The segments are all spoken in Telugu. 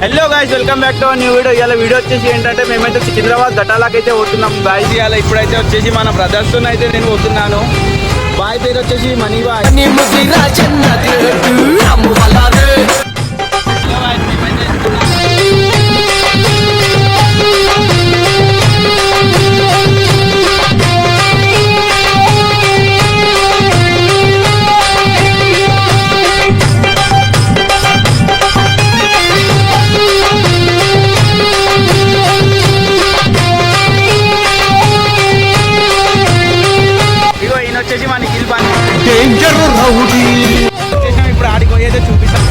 Hello guys, welcome back to new video. ఇలా వీడియో వచ్చేసి ఏంటంటే మేమైతే సికింద్రాబాద్ ఘటాలకు అయితే పోతున్నాం గాయ్స్. ఇలా ఇప్పుడైతే వచ్చేసి మన బ్రదర్స్ తో అయితే నేను పోతున్నాను. బాయ్ పేరు వచ్చేసి మనీ బాయ్. వచ్చేసి మన నిఖిల్ బాని డేంజర్ రౌడీ వచ్చేసి ఇప్పుడు ఆడికి పోయేదే చూపిస్తాం.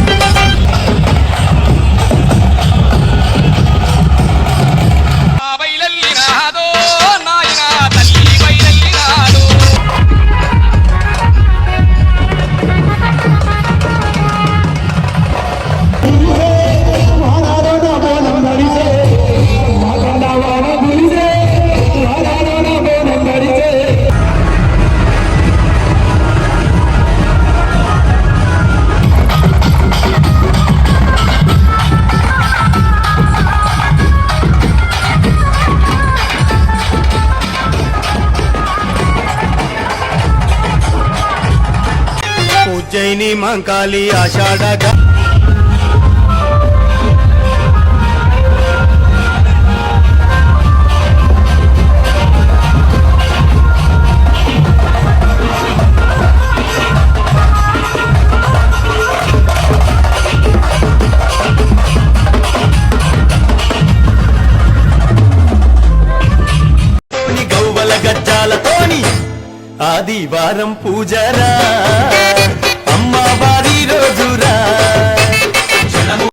ఉజ్జయిని మంకాళి ఆషాఢ గవ్వల గజ్జాలతోని ఆదివారం పూజరా.